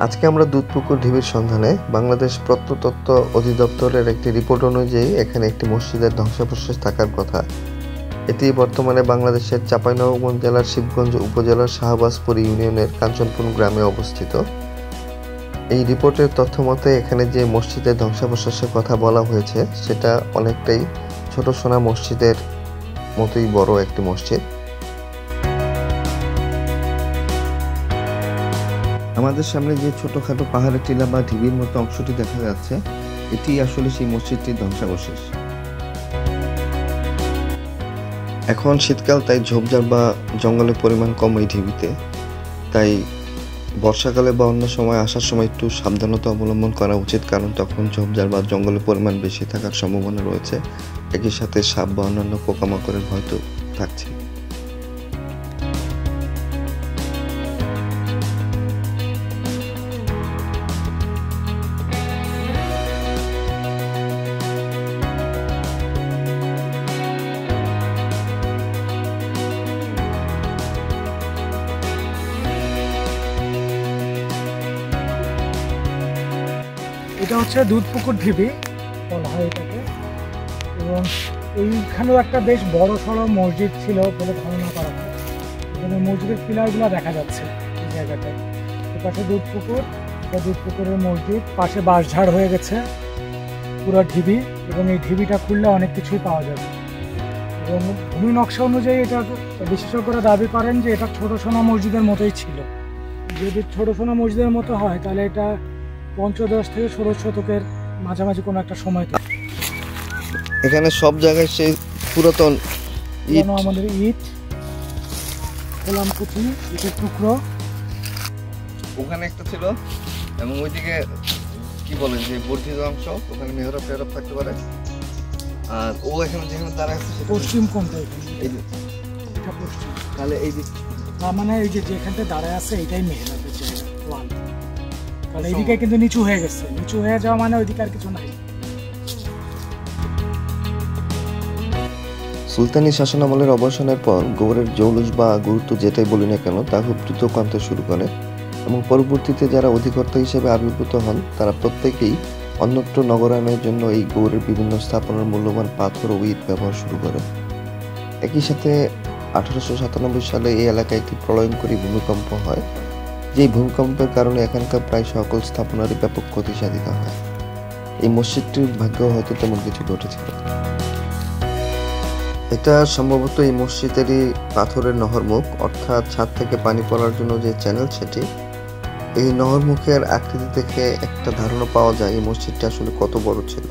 আজকে আমরা দুধপুকুর ঢিবির সন্ধানে বাংলাদেশ প্রত্নতত্ত্ব অধিদপ্তরের একটি রিপোর্ট অনুযায়ী এখানে একটি মসজিদের ধ্বংসাবশেষ থাকার কথা। এটি বর্তমানে বাংলাদেশের চাঁপাইনবাবগঞ্জ জেলার শিবগঞ্জ উপজেলার শাহবাজপুর ইউনিয়নের কাঞ্চনপুর গ্রামে অবস্থিত। এই রিপোর্টের তথ্য মতে এখানে যে মসজিদের ধ্বংসাবশেষের কথা বলা হয়েছে সেটা অনেকটাই ছোট সোনা মসজিদের মতোই বড় একটি মসজিদ। আমাদের সামনে যে ছোটখাটো পাহাড়ের টিলা বা ঢিবির মতো অংশটি দেখা যাচ্ছে, এটি আসলে সেই মসজিদটির ধ্বংসাবশেষ। এখন শীতকাল, তাই ঝোপঝাড় বা জঙ্গলের পরিমাণ কম এই ঢিবিতে। তাই বর্ষাকালে বা অন্য সময় আসার সময় একটু সাবধানতা অবলম্বন করা উচিত, কারণ তখন ঝোপঝাড় বা জঙ্গলের পরিমাণ বেশি থাকার সম্ভাবনা রয়েছে। একই সাথে সাপ বা অন্যান্য পোকামাকড়ের ভয় তো থাকছে। এটা হচ্ছে দুধপুকুর ঢিবি বলা হয় এটাকে, এবং এইখানেও একটা বেশ বড় সড়ো মসজিদ ছিল বলে ধারণা করা হয়। এখানে মসজিদের পিলারগুলো দেখা যাচ্ছে এই জায়গাটায়। পাশে দুধপুকুর, এটা দুধপুকুরের মসজিদ, পাশে বাঁশঝাড় হয়ে গেছে পুরো ঢিবি, এবং এই ঢিবিটা খুললে অনেক কিছুই পাওয়া যাবে। এবং ভূমি নকশা অনুযায়ী এটা বিশেষজ্ঞরা দাবি করেন যে এটা ছোট সোনা মসজিদের মতোই ছিল। যদি ছোট সোনা মসজিদের মতো হয় তাহলে এটা পঞ্চদশ থেকে ষোড়শ শতকের মাঝামাঝি কোনো একটা সময় থেকে। এখানে সব জায়গায় সেই পুরাতন আমাদের ইট, কোলামকুচি, ইটের টুকরো ওখানে একটা ছিল, এবং ওইদিকে কি বলে যে বর্ধিত অংশ, ওখানে মেহরাব টেহরাব থাকতে পারে। আর ও এখানে যেখানে দাঁড়ায় আছে পশ্চিম কোণটা, এই যে এটা পশ্চিম। তাহলে এই যে তার মানে এই যে যেখানটা দাঁড়ায় আছে এটাই মেহরাবের জায়গা, ওয়াল। তাহলে এইদিকে কিন্তু নিচু হয়ে গেছে, নিচু হয়ে যাওয়া মানে ওইদিকে আর কিছু নাই। সুলতানি শাসনামলের অবসানের পর গৌড়ের জৌলুস বা গুরুত্ব যেটাই বলি না কেন তা খুব দ্রুত কমতে শুরু করে, এবং পরবর্তীতে যারা অধিকর্তা হিসেবে আবির্ভূত হন তারা প্রত্যেকেই অন্যত্র নগরায়নের জন্য এই গৌড়ের বিভিন্ন স্থাপনার মূল্যবান পাথর ও ইট ব্যবহার শুরু করে। একই সাথে 1897 সালে এই এলাকায় একটি প্রলয়ঙ্করী ভূমিকম্প হয়, যেই ভূমিকম্পের কারণে এখানকার প্রায় সকল স্থাপনারই ব্যাপক ক্ষতি সাধিত হয়। এই মসজিদটির ভাগ্য হয়তো তেমন কিছু ঘটেছিল। এটা সম্ভবত এই মসজিদেরই পাথরের নহরমুখ, অর্থাৎ ছাদ থেকে পানি পড়ার জন্য যে চ্যানেল সেটি। এই নহরমুখের আকৃতি থেকে একটা ধারণা পাওয়া যায় এই মসজিদটা আসলে কত বড় ছিল।